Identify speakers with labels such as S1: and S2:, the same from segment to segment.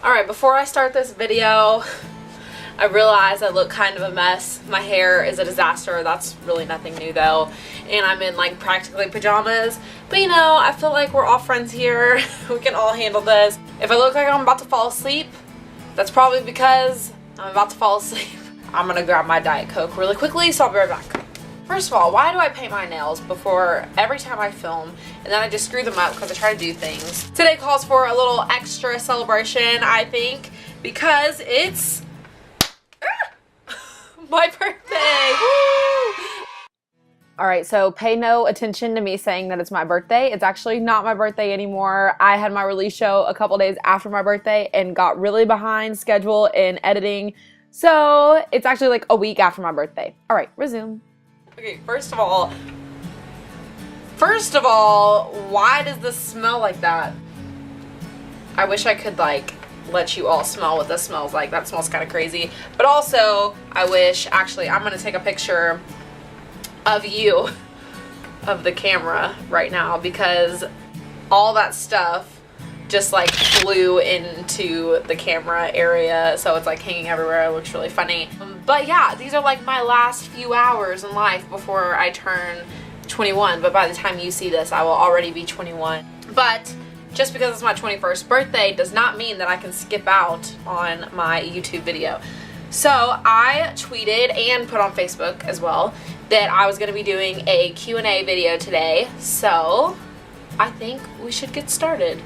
S1: Alright, before I start this video, I realize I look kind of a mess. My hair is a disaster. That's really nothing new though. And I'm in like practically pajamas. But you know, I feel like we're all friends here. We can all handle this. If I look like I'm about to fall asleep, that's probably because I'm about to fall asleep. I'm gonna grab my Diet Coke really quickly, so I'll be right back. First of all, why do I paint my nails before every time I film and then I just screw them up because I try to do things? Today calls for a little extra celebration, I think, because it's my birthday. Alright, so pay no attention to me saying that it's my birthday. It's actually not my birthday anymore. I had my release show a couple days after my birthday and got really behind schedule in editing. So it's actually like a week after my birthday. Alright, resume. Okay, first of all, why does this smell like that? I wish I could like let you all smell what this smells like. That smells kind of crazy. But also, I wish, actually, I'm gonna take a picture of you, of the camera right now, because all that stuff just like flew into the camera area, so it's like hanging everywhere. It looks really funny. But yeah, these are like my last few hours in life before I turn 21, but by the time you see this I will already be 21. But just because it's my 21st birthday does not mean that I can skip out on my YouTube video. So I tweeted and put on Facebook as well that I was going to be doing a Q&A video today, so I think we should get started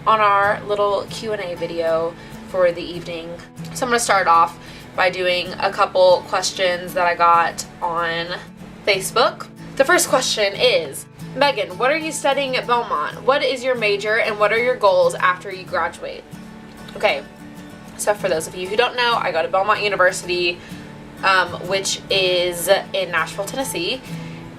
S1: on our little Q&A video for the evening. So I'm going to start off by doing a couple questions that I got on Facebook. The first question is, Megan, what are you studying at Belmont? What is your major and what are your goals after you graduate? Okay, so for those of you who don't know, I go to Belmont University, which is in Nashville, Tennessee,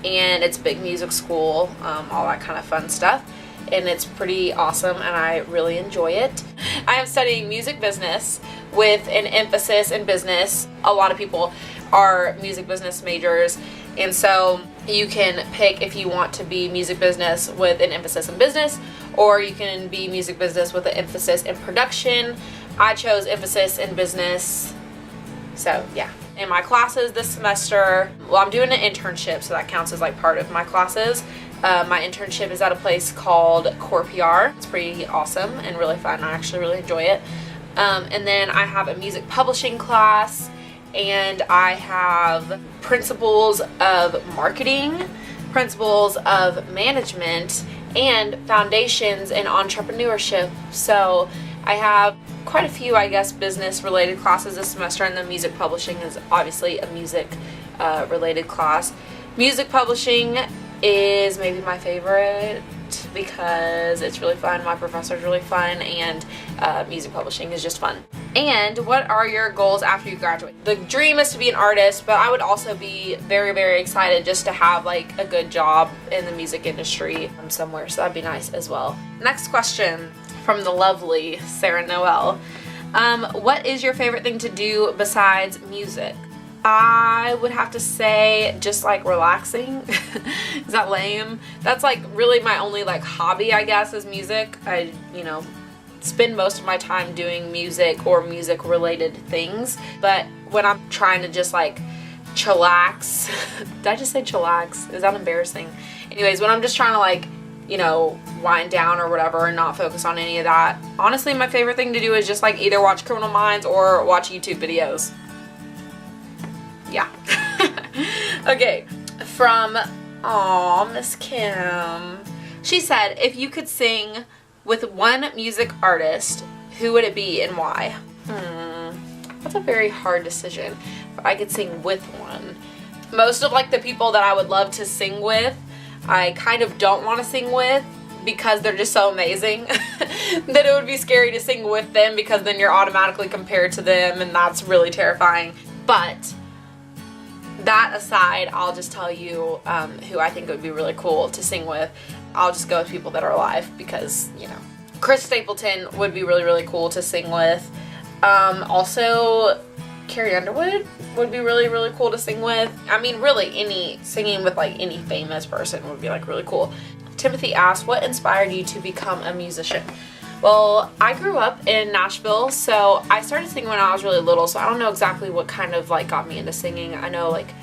S1: and it's a big music school, all that kind of fun stuff. And it's pretty awesome and I really enjoy it. I am studying music business with an emphasis in business. A lot of people are music business majors, and so you can pick if you want to be music business with an emphasis in business, or you can be music business with an emphasis in production. I chose emphasis in business, so yeah. In my classes this semester, well, I'm doing an internship, so that counts as like part of my classes. My internship is at a place called Core PR. It's pretty awesome and really fun. I actually really enjoy it. And then I have a music publishing class, and I have principles of marketing, principles of management, and foundations in entrepreneurship. So I have quite a few, I guess, business related classes this semester, and the music publishing is obviously a music related class. Music publishing is maybe my favorite because it's really fun, my professor's really fun, and music publishing is just fun. And what are your goals after you graduate? The dream is to be an artist, but I would also be very, very excited just to have like a good job in the music industry somewhere, so that'd be nice as well. Next question from the lovely Sarah Noel. What is your favorite thing to do besides music? I would have to say just like relaxing. Is that lame? That's like really my only like hobby, I guess, is music. I, you know, spend most of my time doing music or music related things, but when I'm trying to just like chillax, did I just say chillax? Is that embarrassing? Anyways, when I'm just trying to like, you know, wind down or whatever and not focus on any of that, honestly my favorite thing to do is just like either watch Criminal Minds or watch YouTube videos. Yeah. Okay, from Miss Kim. She said, if you could sing with one music artist, who would it be and why? That's a very hard decision. If I could sing with one. Most of like the people that I would love to sing with, I kind of don't want to sing with because they're just so amazing that it would be scary to sing with them because then you're automatically compared to them, and that's really terrifying. But that aside, I'll just tell you who I think would be really cool to sing with. I'll just go with people that are alive because, you know. Chris Stapleton would be really, really cool to sing with. Also, Carrie Underwood would be really, really cool to sing with. I mean, really, singing with like any famous person would be like really cool. Timothy asked, what inspired you to become a musician? Well, I grew up in Nashville, so I started singing when I was really little, so I don't know exactly what kind of like got me into singing. I know like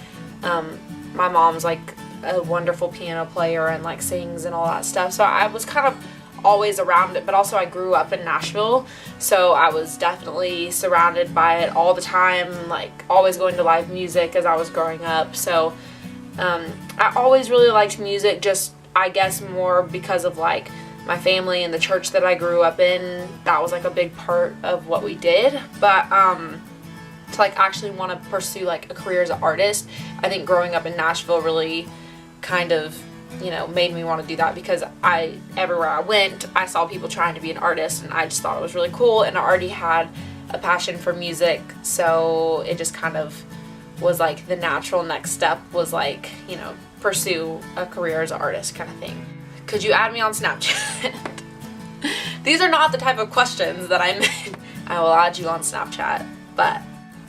S1: my mom's like a wonderful piano player and like sings and all that stuff, so I was kind of always around it, but also I grew up in Nashville, so I was definitely surrounded by it all the time, like always going to live music as I was growing up. So I always really liked music, just I guess more because of like my family and the church that I grew up in. That was like a big part of what we did. But to like actually want to pursue like a career as an artist, I think growing up in Nashville really kind of, you know, made me want to do that, because everywhere I went, I saw people trying to be an artist, and I just thought it was really cool, and I already had a passion for music, so it just kind of was like the natural next step was like, you know, pursue a career as an artist kind of thing. Could you add me on Snapchat? These are not the type of questions that I meant. I will add you on Snapchat, but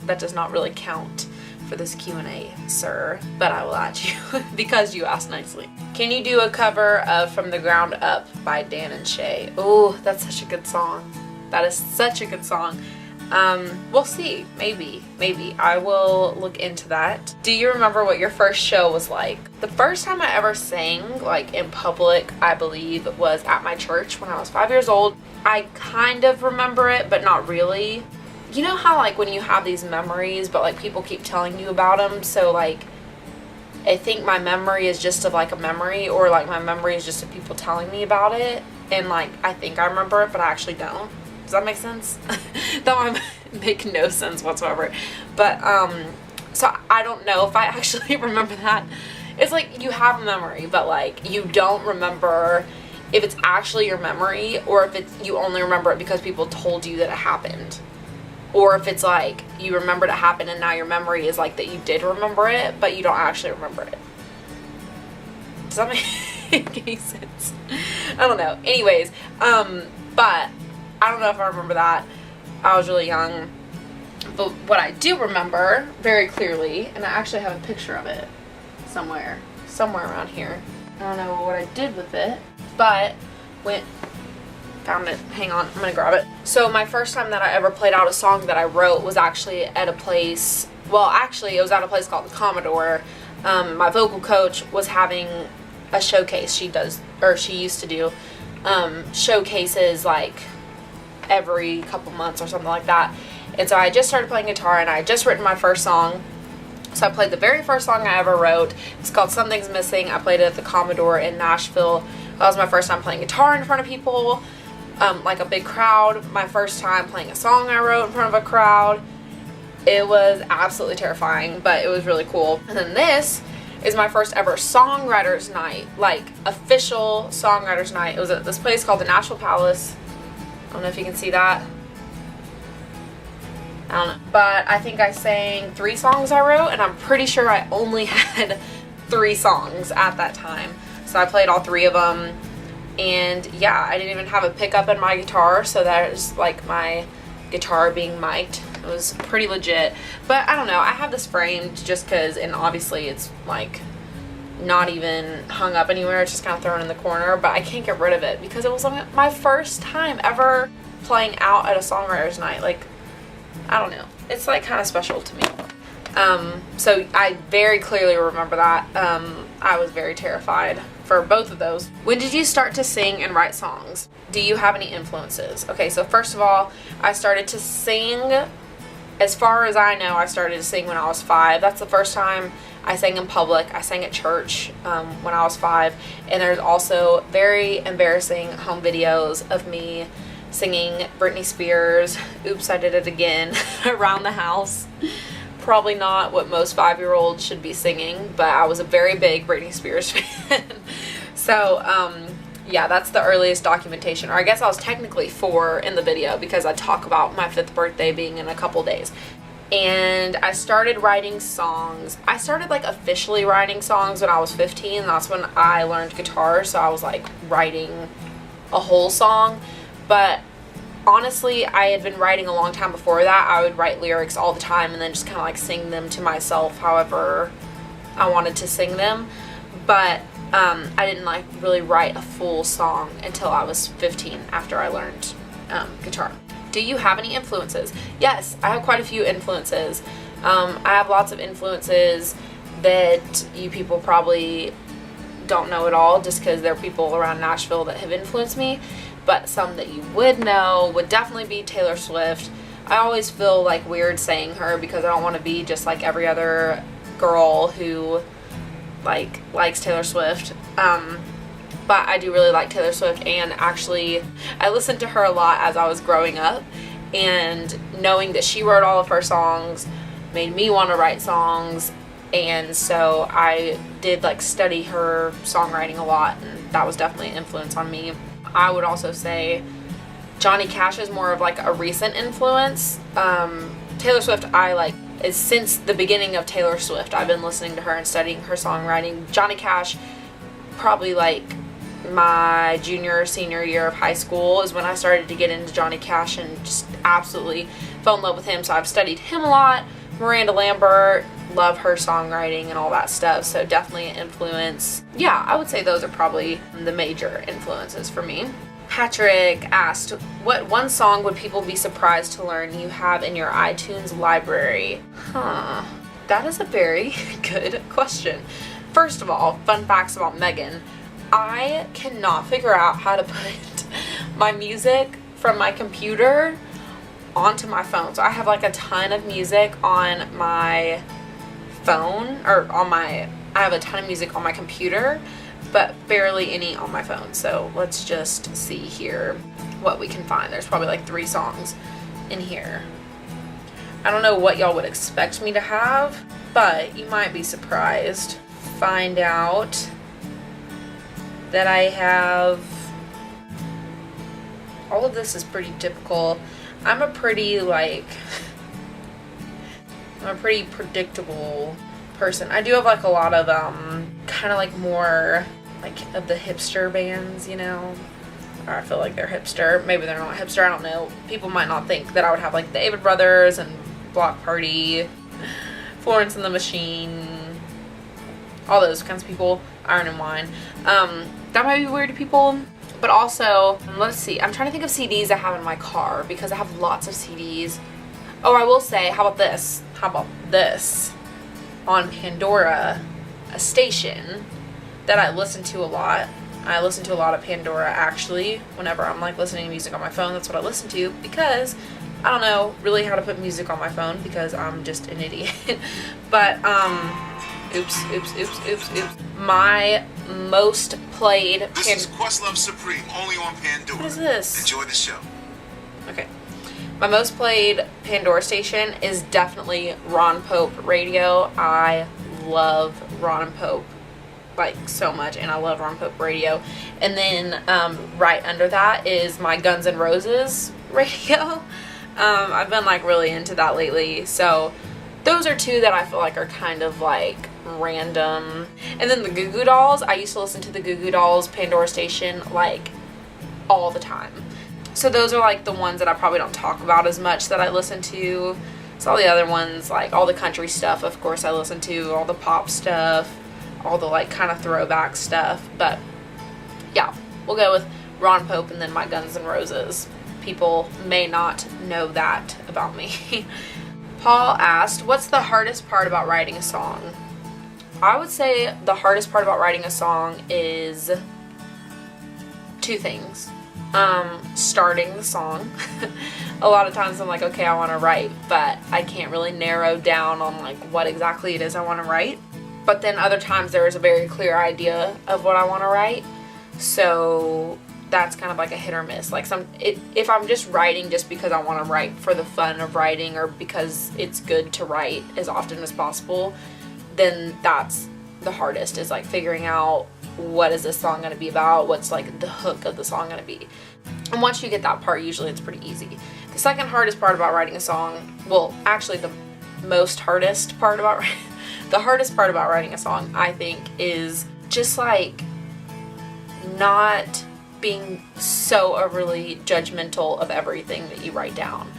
S1: that does not really count for this Q&A, sir, but I will add you because you asked nicely. Can you do a cover of From the Ground Up by Dan and Shay? Oh, that's such a good song. That is such a good song. We'll see. Maybe. I will look into that. Do you remember what your first show was like? The first time I ever sang, like in public, I believe, was at my church when I was 5 years old. I kind of remember it, but not really. You know how like when you have these memories, but like people keep telling you about them, so like I think my memory is just of like a memory, or like my memory is just of people telling me about it, and like I think I remember it, but I actually don't. Does that make sense? That might make no sense whatsoever. But so I don't know if I actually remember that. It's like you have a memory, but like you don't remember if it's actually your memory, or if it's you only remember it because people told you that it happened. Or if it's like you remembered it happened and now your memory is like that you did remember it, but you don't actually remember it. Does that make any sense? I don't know. Anyways, but I don't know if I remember that. I was really young. But what I do remember very clearly, and I actually have a picture of it somewhere around here. I don't know what I did with it, but found it. Hang on, I'm gonna grab it. So my first time that I ever played out a song that I wrote was actually at a place, well actually it was at a place called the Commodore. My vocal coach was having a showcase. She used to do showcases like every couple months or something like that. And so I just started playing guitar, and I had just written my first song. So I played the very first song I ever wrote. It's called Something's Missing. I played it at the Commodore in Nashville. That was my first time playing guitar in front of people. Like a big crowd. My first time playing a song I wrote in front of a crowd. It was absolutely terrifying, but it was really cool. And then this is my first ever songwriter's night, like official songwriter's night. It was at this place called the Nashville Palace. I don't know if you can see that. I don't know. But I think I sang 3 songs I wrote, and I'm pretty sure I only had 3 songs at that time. So I played all 3 of them. And yeah, I didn't even have a pickup in my guitar, so that is like my guitar being mic'd. It was pretty legit. But I don't know, I have this framed just because, and obviously it's like not even hung up anywhere, it's just kind of thrown in the corner, but I can't get rid of it because it was my first time ever playing out at a songwriter's night. Like, I don't know, it's like kind of special to me. So I very clearly remember that. I was very terrified for both of those. When did you start to sing and write songs? Do you have any influences? Okay, so first of all, I started to sing, as far as I know, I started to sing when I was 5. That's the first time I sang in public. I sang at church when I was 5. And there's also very embarrassing home videos of me singing Britney Spears, Oops, I Did It Again, around the house. Probably not what most 5-year-olds should be singing, but I was a very big Britney Spears fan. So, yeah, that's the earliest documentation. Or I guess I was technically 4 in the video because I talk about my 5th birthday being in a couple days. And I started writing songs. I started like officially writing songs when I was 15. That's when I learned guitar, so I was like writing a whole song. But honestly, I had been writing a long time before that. I would write lyrics all the time and then just kind of like sing them to myself however I wanted to sing them. But I didn't like really write a full song until I was 15 after I learned guitar. Do you have any influences? Yes, I have quite a few influences. I have lots of influences that you people probably don't know at all, just because there are people around Nashville that have influenced me, but some that you would know would definitely be Taylor Swift. I always feel like weird saying her because I don't want to be just like every other girl who like likes Taylor Swift. But I do really like Taylor Swift, and actually I listened to her a lot as I was growing up, and knowing that she wrote all of her songs made me want to write songs, and so I did like study her songwriting a lot, and that was definitely an influence on me. I would also say Johnny Cash is more of like a recent influence. Taylor Swift, I like, is since the beginning of Taylor Swift I've been listening to her and studying her songwriting. Johnny Cash, probably like my junior or senior year of high school is when I started to get into Johnny Cash and just absolutely fell in love with him, so I've studied him a lot. Miranda Lambert, love her songwriting and all that stuff, so definitely an influence. Yeah, I would say those are probably the major influences for me. Patrick asked, what one song would people be surprised to learn you have in your iTunes library? That is a very good question. First of all, fun facts about Megan. I cannot figure out how to put my music from my computer onto my phone. So I have like a ton of music on my phone, or I have a ton of music on my computer, but barely any on my phone. So let's just see here what we can find. There's probably like 3 songs in here. I don't know what y'all would expect me to have, but you might be surprised. Find out that I have, all of this is pretty typical. I'm a pretty predictable person. I do have like a lot of kind of like more like of the hipster bands, you know, or I feel like they're hipster. Maybe they're not hipster, I don't know. People might not think that I would have like the David Brothers and Block Party, Florence and the Machine, all those kinds of people, Iron and Wine. That might be weird to people, but also, let's see, I'm trying to think of CDs I have in my car because I have lots of CDs. Oh, I will say, how about this? On Pandora, a station that I listen to a lot. I listen to a lot of Pandora actually. Whenever I'm like listening to music on my phone, that's what I listen to, because I don't know really how to put music on my phone because I'm just an idiot. But oops. My most played.
S2: This is Questlove Supreme, only on Pandora.
S1: What is this?
S2: Enjoy the show.
S1: Okay. My most played Pandora station is definitely Ron Pope Radio. I love Ron Pope like so much, and I love Ron Pope Radio. And then right under that is my Guns N' Roses radio. I've been like really into that lately. So those are 2 that I feel like are kind of like random. And then the Goo Goo Dolls, I used to listen to the Goo Goo Dolls Pandora station like all the time. So those are like the ones that I probably don't talk about as much that I listen to. So all the other ones, like all the country stuff, of course I listen to, all the pop stuff, all the like kind of throwback stuff. But yeah, we'll go with Ron Pope and then my Guns N' Roses. People may not know that about me. Paul asked, what's the hardest part about writing a song? I would say the hardest part about writing a song is 2 things. Starting the song. A lot of times I'm like, okay, I want to write, but I can't really narrow down on like what exactly it is I want to write. But then other times there is a very clear idea of what I want to write. So that's kind of like a hit or miss. Like if I'm just writing just because I want to write for the fun of writing, or because it's good to write as often as possible, then that's the hardest, is like figuring out what is this song going to be about, what's like the hook of the song going to be. And once you get that part, usually it's pretty easy. The second hardest part about writing a song, well, actually the hardest part about writing a song, I think, is just like not being so overly judgmental of everything that you write down.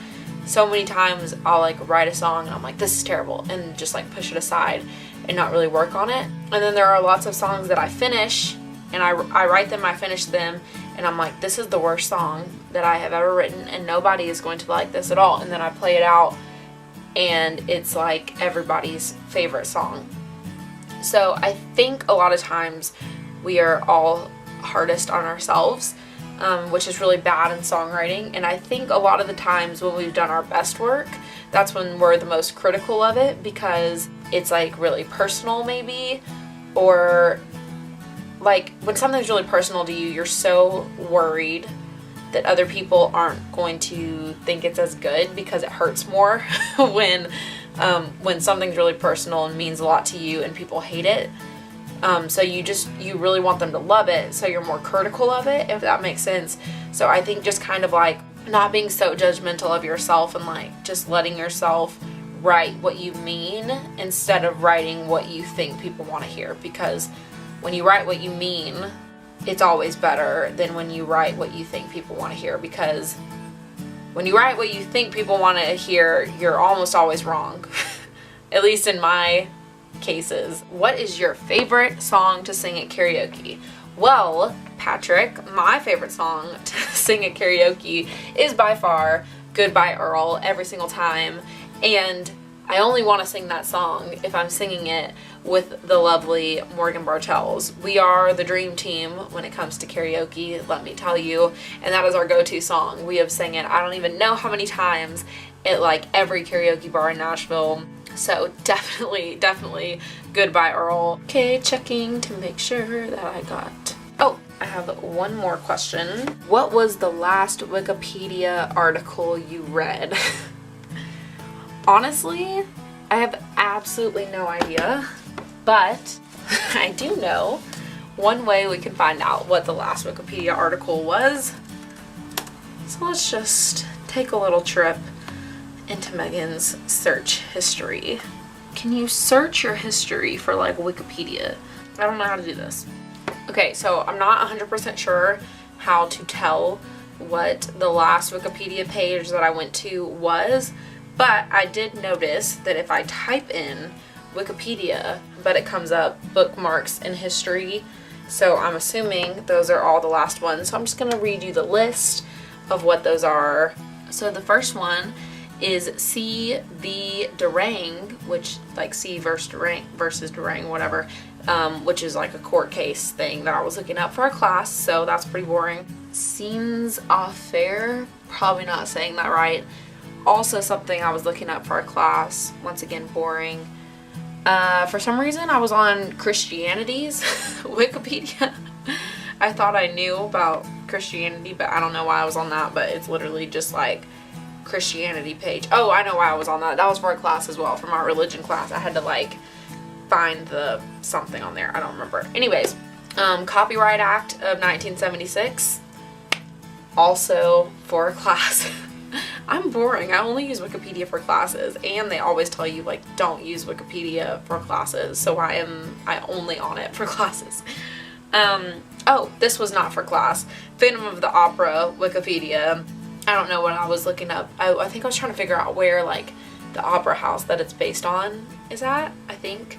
S1: So many times I'll like write a song and I'm like, this is terrible, and just like push it aside and not really work on it. And then there are lots of songs that I finish and I write them, I finish them, and I'm like, this is the worst song that I have ever written, and nobody is going to like this at all. And then I play it out, and it's like everybody's favorite song. So I think a lot of times we are all hardest on ourselves, which is really bad in songwriting. And I think a lot of the times when we've done our best work, that's when we're the most critical of it, because it's like really personal maybe, or like when something's really personal to you, you're so worried that other people aren't going to think it's as good, because it hurts more when something's really personal and means a lot to you and people hate it. So you really want them to love it, so you're more critical of it, if that makes sense. So I think just kind of like not being so judgmental of yourself, and like just letting yourself write what you mean instead of writing what you think people want to hear, because when you write what you mean, it's always better than when you write what you think people want to hear, because when you write what you think people want to hear, you're almost always wrong. At least in my cases. What is your favorite song to sing at karaoke? Well, Patrick, my favorite song to sing at karaoke is by far Goodbye Earl, every single time. And I only want to sing that song if I'm singing it with the lovely Morgan Bartels. We are the dream team when it comes to karaoke, let me tell you. And that is our go-to song. We have sang it, I don't even know how many times, at like every karaoke bar in Nashville. So definitely Goodbye Earl. Okay, checking to make sure that I got... Oh, I have one more question. What was the last Wikipedia article you read? Honestly, I have absolutely no idea, but I do know one way we can find out what the last Wikipedia article was. So let's just take a little trip into Megan's search history. Can you search your history for like Wikipedia? I don't know how to do this. Okay, so I'm not 100% sure how to tell what the last Wikipedia page that I went to was, but I did notice that if I type in Wikipedia, but it comes up bookmarks and history, so I'm assuming those are all the last ones. So I'm just gonna read you the list of what those are. So the first one is C. v. Durang, which like C versus Durang, whatever, which is like a court case thing that I was looking up for a class, so that's pretty boring. Scenes affair, probably not saying that right. Also something I was looking up for a class, once again boring. For some reason I was on Christianity's Wikipedia. I thought I knew about Christianity, but I don't know why I was on that, but it's literally just like Christianity page. Oh, I know why I was on that. That was for a class as well, for my religion class. I had to like find the something on there. I don't remember. Anyways, Copyright Act of 1976, also for a class. I'm boring. I only use Wikipedia for classes, and they always tell you like don't use Wikipedia for classes, so I only on it for classes. Oh, this was not for class. Phantom of the Opera Wikipedia. I don't know what I was looking up. I think I was trying to figure out where like the opera house that it's based on is at, I think.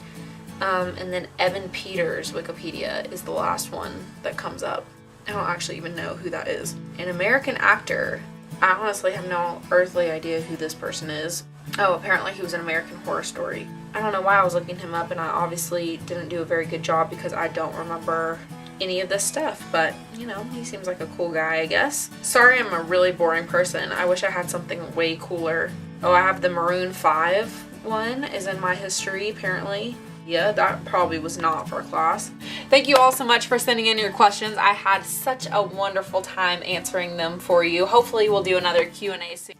S1: And then Evan Peters Wikipedia is the last one that comes up. I don't actually even know who that is. An American actor. I honestly have no earthly idea who this person is. Oh, apparently he was in American Horror Story. I don't know why I was looking him up, and I obviously didn't do a very good job because I don't remember any of this stuff, but you know, he seems like a cool guy, I guess. Sorry I'm a really boring person. I wish I had something way cooler. Oh, I have the Maroon 5 one is in my history apparently. Yeah, that probably was not for class. Thank you all so much for sending in your questions. I had such a wonderful time answering them for you. Hopefully we'll do another Q&A soon.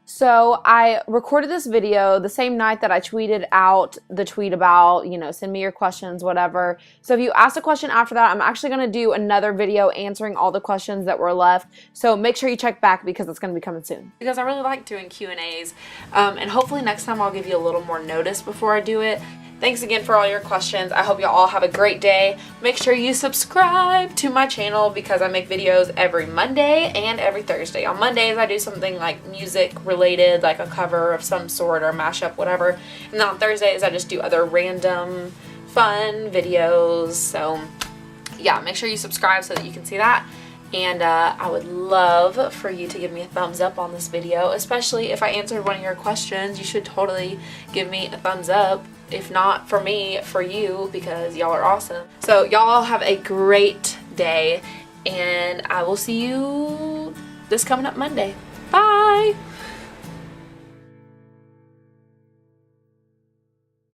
S1: So I recorded this video the same night that I tweeted out the tweet about, you know, send me your questions, whatever. So if you asked a question after that, I'm actually going to do another video answering all the questions that were left. So make sure you check back because it's going to be coming soon. Because I really like doing Q&As. And hopefully next time I'll give you a little more notice before I do it. Thanks again for all your questions. I hope you all have a great day. Make sure you subscribe to my channel because I make videos every Monday and every Thursday. On Mondays, I do something like music related, like a cover of some sort or a mashup, whatever. And then on Thursdays, I just do other random fun videos. So yeah, make sure you subscribe so that you can see that. And I would love for you to give me a thumbs up on this video, especially if I answered one of your questions. You should totally give me a thumbs up. If not for me, for you, because y'all are awesome. So y'all have a great day, and I will see you this coming up Monday. Bye!